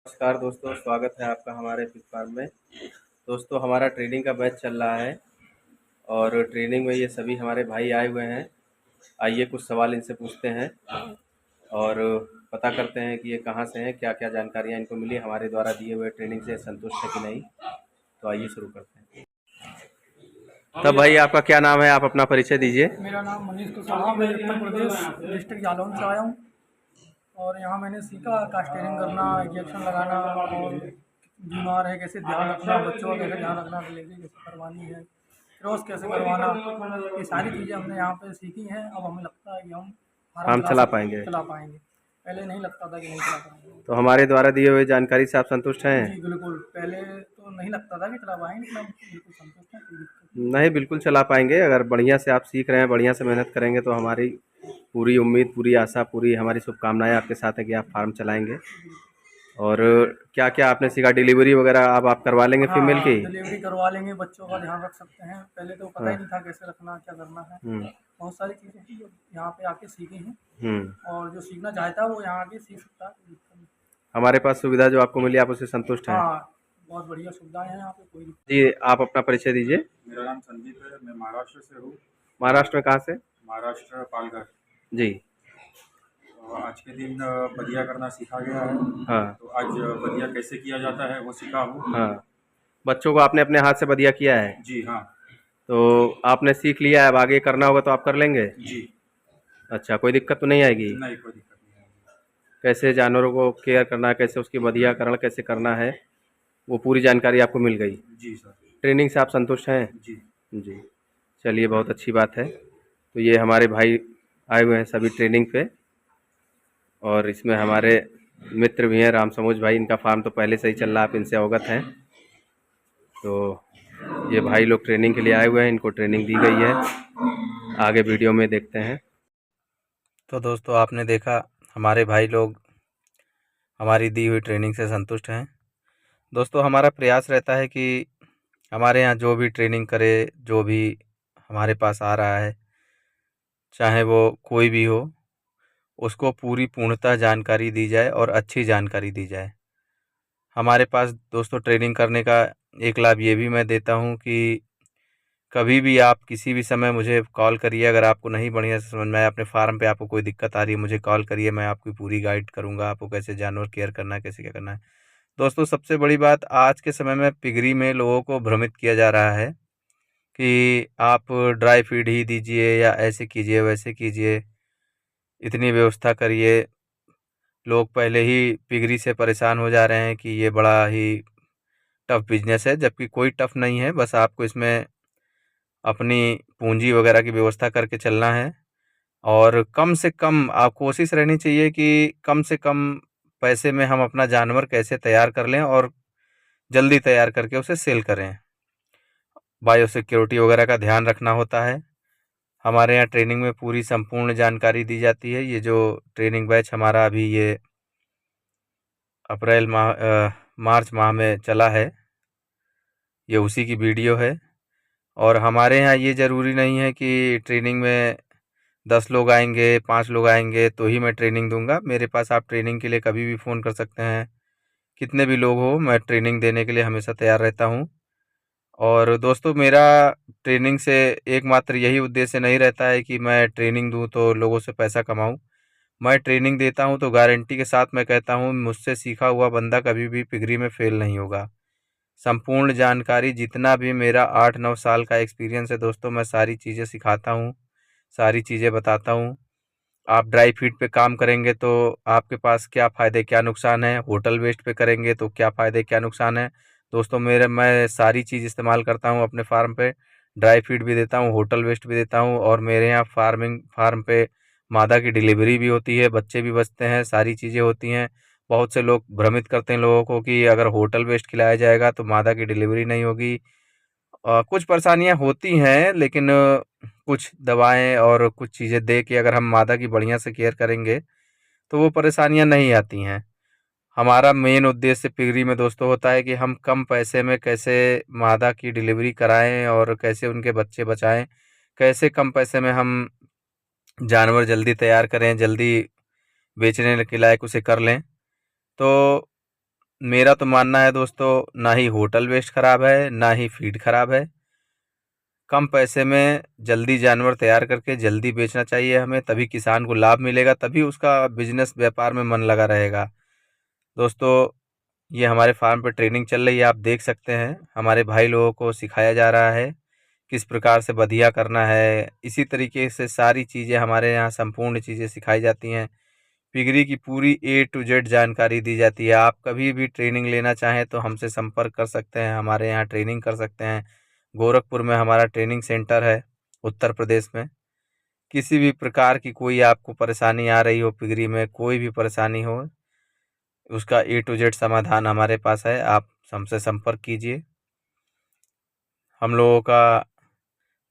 नमस्कार दोस्तों, स्वागत है आपका हमारे फिश फार्म में। दोस्तों, हमारा ट्रेनिंग का बैच चल रहा है और ट्रेनिंग में ये सभी हमारे भाई आए हुए हैं। आइए कुछ सवाल इनसे पूछते हैं और पता करते हैं कि ये कहाँ से हैं, क्या-क्या जानकारियाँ इनको मिली, हमारे द्वारा दिए हुए ट्रेनिंग से संतुष्ट है कि नहीं। तो आइए शुरू करते हैं। तब भाई आपका क्या नाम है? आप अपना परिचय दीजिए। मेरा नाम मनीष कुशवाहा, मैं उत्तर प्रदेश डिस्ट्रिक्ट जालौन से आया हूँ और यहाँ मैंने सीखा कास्टेरिंग करना, इंजेक्शन लगाना और बीमार है कैसे ध्यान रखना, बच्चों का कैसे ध्यान रखना, डिलीवरी कैसे करवानी है, क्रॉस कैसे करवाना, ये सारी चीज़ें हमने यहाँ पे सीखी हैं। अब हमें लगता है कि हम फार्म हम चला पाएंगे। चला पाएंगे। पहले नहीं लगता था कि नहीं चला पाएंगे। तो हमारे द्वारा दिए हुए जानकारी से आप संतुष्ट हैं? जी बिल्कुल, पहले तो नहीं लगता था कि चला पाएंगे, लेकिन हम बिल्कुल संतुष्ट हैं, कोई दिक्कत नहीं, बिल्कुल चला पाएंगे। अगर बढ़िया से आप सीख रहे हैं, बढ़िया से मेहनत करेंगे तो हमारी पूरी उम्मीद, पूरी आशा, पूरी हमारी शुभकामनाएं आपके साथ है कि आप फार्म चलाएंगे। और क्या क्या आपने सीखा? डिलीवरी वगैरह अब आप करवा लेंगे हाँ फीमेल हाँ, की? डिलीवरी करवा लेंगे, बच्चों का ध्यान रख सकते हैं। पहले तो पता ही हाँ। नहीं था कैसे रखना, क्या करना है। हम्म। बहुत सारी चीज़ें हैं जो यहाँ पे आके सीखी हैं हम्म। और जो सीखना चाहता है वो यहाँ आके सीख सकता है, कोई दिक्कत नहीं। हमारे पास सुविधा जो आपको मिली, आप उससे संतुष्ट हैं? हाँ, बहुत बढ़िया सुविधाएं हैं यहाँ पे, कोई दिक्कत जी, आप अपना परिचय दीजिए। मेरा नाम संदीप है, मैं महाराष्ट्र से हूँ। महाराष्ट्र में कहाँ से? महाराष्ट्र पालघर। जी। आज के दिन बधिया करना सीखा गया है। हाँ। तो आज बधिया कैसे किया जाता है वो सीखा हूँ। हाँ, बच्चों को आपने अपने हाथ से बधिया किया है? जी हाँ। तो आपने सीख लिया है, अब आगे करना होगा तो आप कर लेंगे? जी। अच्छा, कोई दिक्कत तो नहीं आएगी? नहीं, कोई दिक्कत नहीं है। कैसे जानवरों को केयर करना है, कैसे उसकी बधियाकरण कैसे करना है, वो पूरी जानकारी आपको मिल गई। जी सर। ट्रेनिंग से आप संतुष्ट हैं? जी। जी। चलिए, बहुत अच्छी बात है। तो ये हमारे भाई आए हुए हैं सभी ट्रेनिंग पे और इसमें हमारे मित्र भी हैं, राम समूज भाई। इनका फार्म तो पहले से ही चल रहा है, आप इनसे अवगत हैं। तो ये भाई लोग ट्रेनिंग के लिए आए हुए हैं, इनको ट्रेनिंग दी गई है। आगे वीडियो में देखते हैं। तो दोस्तों, आपने देखा हमारे भाई लोग हमारी दी हुई ट्रेनिंग से संतुष्ट हैं। दोस्तों, हमारा प्रयास रहता है कि हमारे यहाँ जो भी ट्रेनिंग करे, जो भी हमारे पास आ रहा है, चाहे वो कोई भी हो, उसको पूरी पूर्णतः जानकारी दी जाए और अच्छी जानकारी दी जाए। हमारे पास दोस्तों ट्रेनिंग करने का एक लाभ ये भी मैं देता हूँ कि कभी भी आप किसी भी समय मुझे कॉल करिए। अगर आपको नहीं बढ़िया से समझ में आया, अपने फार्म पे आपको कोई दिक्कत आ रही है, मुझे कॉल करिए, मैं आपकी पूरी गाइड करूँगा, आपको कैसे जानवर केयर करना है, कैसे क्या करना है। दोस्तों, सबसे बड़ी बात आज के समय में पिगरी में लोगों को भ्रमित किया जा रहा है कि आप ड्राई फीड ही दीजिए या ऐसे कीजिए, वैसे कीजिए, इतनी व्यवस्था करिए। लोग पहले ही पिगरी से परेशान हो जा रहे हैं कि ये बड़ा ही टफ बिजनेस है, जबकि कोई टफ नहीं है। बस आपको इसमें अपनी पूंजी वगैरह की व्यवस्था करके चलना है और कम से कम आप कोशिश रहनी चाहिए कि कम से कम पैसे में हम अपना जानवर कैसे तैयार कर लें और जल्दी तैयार करके उसे सेल करें। बायो सिक्योरिटी वगैरह का ध्यान रखना होता है। हमारे यहाँ ट्रेनिंग में पूरी संपूर्ण जानकारी दी जाती है। ये जो ट्रेनिंग बैच हमारा अभी ये मार्च माह में चला है, ये उसी की वीडियो है। और हमारे यहाँ ये ज़रूरी नहीं है कि ट्रेनिंग में 10 लोग आएंगे, 5 लोग आएंगे तो ही मैं ट्रेनिंग दूंगा। मेरे पास आप ट्रेनिंग के लिए कभी भी फ़ोन कर सकते हैं। कितने भी लोग हो, मैं ट्रेनिंग देने के लिए हमेशा तैयार रहता हूँ। और दोस्तों, मेरा ट्रेनिंग से एकमात्र यही उद्देश्य नहीं रहता है कि मैं ट्रेनिंग दूं तो लोगों से पैसा कमाऊं। मैं ट्रेनिंग देता हूं तो गारंटी के साथ मैं कहता हूं, मुझसे सीखा हुआ बंदा कभी भी पिगरी में फेल नहीं होगा। संपूर्ण जानकारी, जितना भी मेरा 8-9 साल का एक्सपीरियंस है दोस्तों, मैं सारी चीज़ें सिखाता हूँ, सारी चीज़ें बताता हूँ। आप ड्राई फीड पे काम करेंगे तो आपके पास क्या फ़ायदे क्या नुकसान है, होटल वेस्ट पे करेंगे तो क्या फ़ायदे क्या नुकसान है। दोस्तों, मैं सारी चीज़ इस्तेमाल करता हूँ अपने फार्म पे। ड्राई फीड भी देता हूँ, होटल वेस्ट भी देता हूँ और मेरे यहाँ फार्म पे मादा की डिलीवरी भी होती है, बच्चे भी बचते हैं, सारी चीज़ें होती हैं। बहुत से लोग भ्रमित करते हैं लोगों को कि अगर होटल वेस्ट खिलाया जाएगा तो मादा की डिलीवरी नहीं होगी। कुछ परेशानियाँ होती हैं, लेकिन कुछ दवाएँ और कुछ चीज़ें दे के अगर हम मादा की बढ़िया से केयर करेंगे तो वो परेशानियाँ नहीं आती हैं। हमारा मेन उद्देश्य पिगरी में दोस्तों होता है कि हम कम पैसे में कैसे मादा की डिलीवरी कराएं और कैसे उनके बच्चे बचाएं, कैसे कम पैसे में हम जानवर जल्दी तैयार करें, जल्दी बेचने के लायक उसे कर लें। तो मेरा तो मानना है दोस्तों, ना ही होटल वेस्ट ख़राब है, ना ही फीड ख़राब है। कम पैसे में जल्दी जानवर तैयार करके जल्दी बेचना चाहिए हमें, तभी किसान को लाभ मिलेगा, तभी उसका बिजनेस व्यापार में मन लगा रहेगा। दोस्तों, ये हमारे फार्म पे ट्रेनिंग चल रही है, आप देख सकते हैं हमारे भाई लोगों को सिखाया जा रहा है किस प्रकार से बधिया करना है। इसी तरीके से सारी चीज़ें हमारे यहाँ संपूर्ण चीज़ें सिखाई जाती हैं। पिगरी की पूरी ए टू जेड जानकारी दी जाती है। आप कभी भी ट्रेनिंग लेना चाहें तो हमसे संपर्क कर सकते हैं, हमारे यहाँ ट्रेनिंग कर सकते हैं। गोरखपुर में हमारा ट्रेनिंग सेंटर है, उत्तर प्रदेश में। किसी भी प्रकार की कोई आपको परेशानी आ रही हो, पिगरी में कोई भी परेशानी हो, उसका ए टू जेड समाधान हमारे पास है। आप हमसे संपर्क कीजिए। हम लोगों का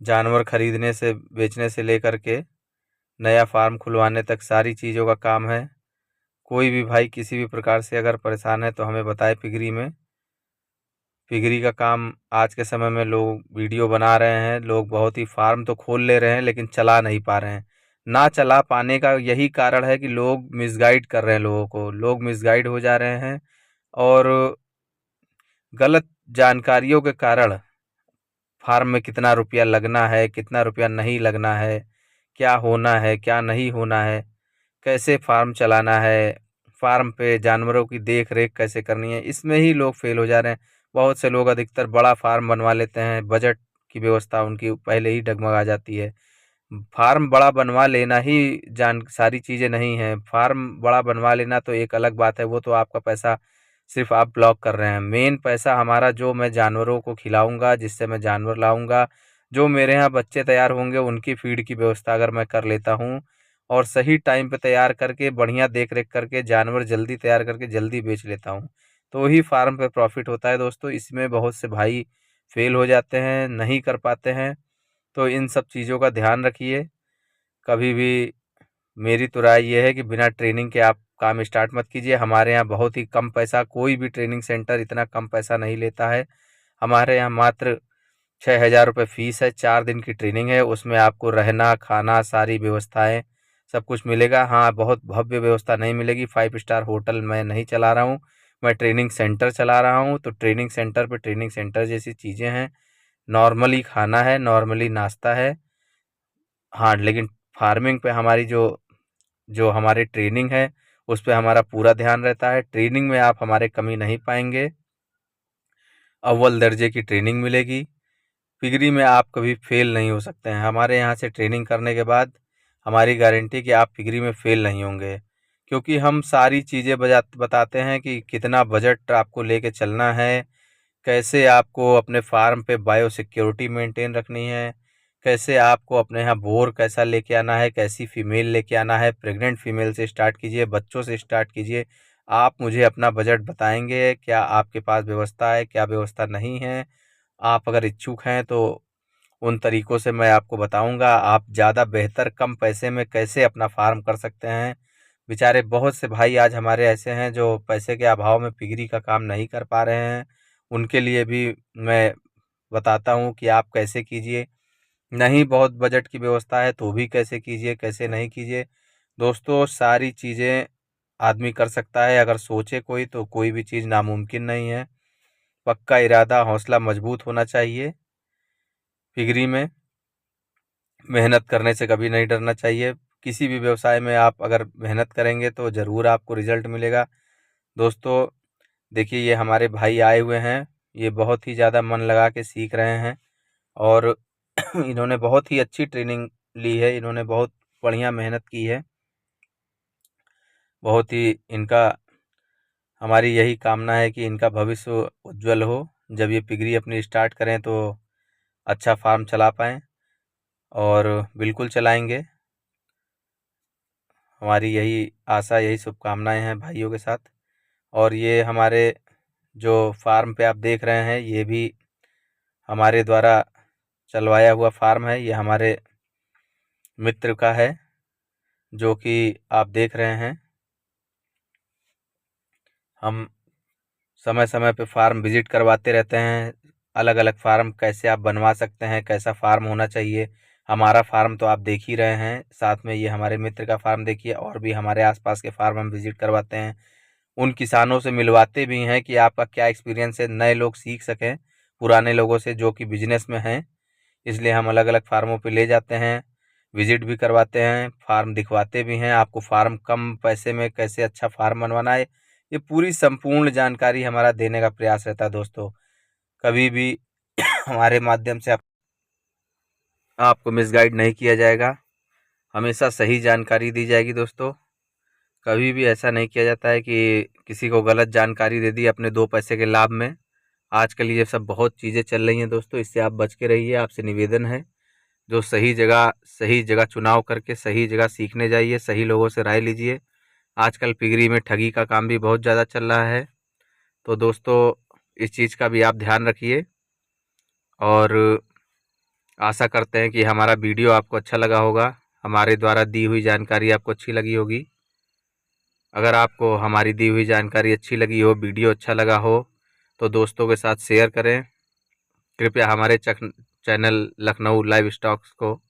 जानवर खरीदने से बेचने से लेकर के नया फार्म खुलवाने तक सारी चीज़ों का काम है। कोई भी भाई किसी भी प्रकार से अगर परेशान है तो हमें बताए। पिगरी में पिगरी का काम आज के समय में लोग वीडियो बना रहे हैं, लोग बहुत ही फार्म तो खोल ले रहे हैं लेकिन चला नहीं पा रहे हैं। ना चला पाने का यही कारण है कि लोग मिसगाइड कर रहे हैं लोगों को, लोग मिसगाइड हो जा रहे हैं और गलत जानकारियों के कारण फार्म में कितना रुपया लगना है, कितना रुपया नहीं लगना है, क्या होना है, क्या नहीं होना है, कैसे फार्म चलाना है, फार्म पे जानवरों की देख रेख कैसे करनी है, इसमें ही लोग फेल हो जा रहे हैं। बहुत से लोग अधिकतर बड़ा फार्म बनवा लेते हैं, बजट की व्यवस्था उनकी पहले ही डगमगा जाती है। फार्म बड़ा बनवा लेना ही जान सारी चीज़ें नहीं हैं। फार्म बड़ा बनवा लेना तो एक अलग बात है, वो तो आपका पैसा सिर्फ आप ब्लॉक कर रहे हैं। मेन पैसा हमारा जो मैं जानवरों को खिलाऊंगा, जिससे मैं जानवर लाऊंगा, जो मेरे यहाँ बच्चे तैयार होंगे उनकी फीड की व्यवस्था अगर मैं कर लेता हूँ और सही टाइम पे तैयार करके बढ़िया देख रेख करके जानवर जल्दी तैयार करके जल्दी बेच लेता हूँ, तो ही फार्म पे प्रॉफिट होता है दोस्तों। इसमें बहुत से भाई फेल हो जाते हैं, नहीं कर पाते हैं, तो इन सब चीज़ों का ध्यान रखिए। कभी भी मेरी तो राय ये है कि बिना ट्रेनिंग के आप काम स्टार्ट मत कीजिए। हमारे यहाँ बहुत ही कम पैसा, कोई भी ट्रेनिंग सेंटर इतना कम पैसा नहीं लेता है। हमारे यहाँ मात्र 6,000 रुपये फ़ीस है, 4 दिन की ट्रेनिंग है, उसमें आपको रहना खाना सारी व्यवस्थाएं सब कुछ मिलेगा। हाँ, बहुत भव्य व्यवस्था नहीं मिलेगी, 5 स्टार होटल मैं नहीं चला रहा हूँ, मैं ट्रेनिंग सेंटर चला रहा हूँ। तो ट्रेनिंग सेंटर पे ट्रेनिंग सेंटर जैसी चीज़ें हैं, नॉर्मली खाना है, नॉर्मली नाश्ता है। हाँ, लेकिन फार्मिंग पे हमारी जो जो हमारी ट्रेनिंग है उस पे हमारा पूरा ध्यान रहता है। ट्रेनिंग में आप हमारे कमी नहीं पाएंगे, अव्वल दर्जे की ट्रेनिंग मिलेगी। पिगरी में आप कभी फेल नहीं हो सकते हैं। हमारे यहाँ से ट्रेनिंग करने के बाद हमारी गारंटी कि आप पिगरी में फेल नहीं होंगे, क्योंकि हम सारी चीज़ें बताते हैं कि कितना बजट आपको लेके चलना है, कैसे आपको अपने फार्म पे बायो सिक्योरिटी मेंटेन रखनी है, कैसे आपको अपने यहाँ बोर कैसा लेके आना है, कैसी फीमेल लेके आना है। प्रेग्नेंट फीमेल से स्टार्ट कीजिए, बच्चों से स्टार्ट कीजिए। आप मुझे अपना बजट बताएंगे, क्या आपके पास व्यवस्था है, क्या व्यवस्था नहीं है। आप अगर इच्छुक हैं तो उन तरीक़ों से मैं आपको बताऊंगा आप ज़्यादा बेहतर कम पैसे में कैसे अपना फार्म कर सकते हैं। बेचारे बहुत से भाई आज हमारे ऐसे हैं जो पैसे के अभाव में पिगरी का काम नहीं कर पा रहे हैं, उनके लिए भी मैं बताता हूँ कि आप कैसे कीजिए। नहीं बहुत बजट की व्यवस्था है तो भी कैसे कीजिए, कैसे नहीं कीजिए। दोस्तों, सारी चीज़ें आदमी कर सकता है, अगर सोचे कोई तो कोई भी चीज़ नामुमकिन नहीं है। पक्का इरादा, हौसला मजबूत होना चाहिए। पिगरी में मेहनत करने से कभी नहीं डरना चाहिए। किसी भी व्यवसाय में आप अगर मेहनत करेंगे तो ज़रूर आपको रिजल्ट मिलेगा। दोस्तों, देखिए ये हमारे भाई आए हुए हैं, ये बहुत ही ज़्यादा मन लगा के सीख रहे हैं और इन्होंने बहुत ही अच्छी ट्रेनिंग ली है, इन्होंने बहुत बढ़िया मेहनत की है। बहुत ही इनका हमारी यही कामना है कि इनका भविष्य उज्जवल हो। जब ये पिगरी अपनी स्टार्ट करें तो अच्छा फार्म चला पाएँ, और बिल्कुल चलाएंगे। हमारी यही आशा, यही शुभकामनाएं हैं भाइयों के साथ। और ये हमारे जो फार्म पे आप देख रहे हैं ये भी हमारे द्वारा चलवाया हुआ फार्म है। ये हमारे मित्र का है जो कि आप देख रहे हैं। हम समय समय पे फार्म विज़िट करवाते रहते हैं, अलग अलग फार्म कैसे आप बनवा सकते हैं, कैसा फार्म होना चाहिए। हमारा फार्म तो आप देख ही रहे हैं, साथ में ये हमारे मित्र का फार्म देखिए, और भी हमारे आसपास के फार्म हम विज़िट करवाते हैं। उन किसानों से मिलवाते भी हैं कि आपका क्या एक्सपीरियंस है, नए लोग सीख सकें पुराने लोगों से जो कि बिजनेस में हैं। इसलिए हम अलग अलग फार्मों पे ले जाते हैं, विजिट भी करवाते हैं, फार्म दिखवाते भी हैं, आपको फार्म कम पैसे में कैसे अच्छा फार्म बनवाना है, ये पूरी संपूर्ण जानकारी हमारा देने का प्रयास रहता है दोस्तों। कभी भी हमारे माध्यम से आपको मिसगाइड नहीं किया जाएगा, हमेशा सही जानकारी दी जाएगी दोस्तों। कभी भी ऐसा नहीं किया जाता है कि किसी को गलत जानकारी दे दी अपने 2 पैसे के लाभ में। आजकल ये सब बहुत चीज़ें चल रही हैं दोस्तों, इससे आप बच के रहिए, आपसे निवेदन है। जो सही जगह चुनाव करके सही जगह सीखने जाइए, सही लोगों से राय लीजिए। आजकल पिगरी में ठगी का काम भी बहुत ज़्यादा चल रहा है, तो दोस्तों इस चीज़ का भी आप ध्यान रखिए। और आशा करते हैं कि हमारा वीडियो आपको अच्छा लगा होगा, हमारे द्वारा दी हुई जानकारी आपको अच्छी लगी होगी। अगर आपको हमारी दी हुई जानकारी अच्छी लगी हो, वीडियो अच्छा लगा हो, तो दोस्तों के साथ शेयर करें। कृपया हमारे चैनल लखनऊ लाइव स्टॉक्स को,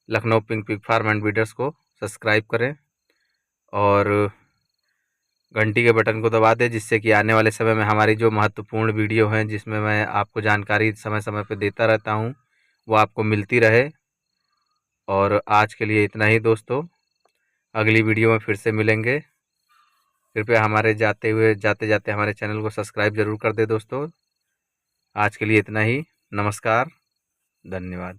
Lucknow pink pig farm and breeders को सब्सक्राइब करें और घंटी के बटन को दबा दें, जिससे कि आने वाले समय में हमारी जो महत्वपूर्ण वीडियो हैं जिसमें मैं आपको जानकारी समय समय पर देता रहता हूं, वो आपको मिलती रहे। और आज के लिए इतना ही दोस्तों, अगली वीडियो में फिर से मिलेंगे। कृपया हमारे जाते जाते हमारे चैनल को सब्सक्राइब ज़रूर कर दे दोस्तों। आज के लिए इतना ही, नमस्कार, धन्यवाद।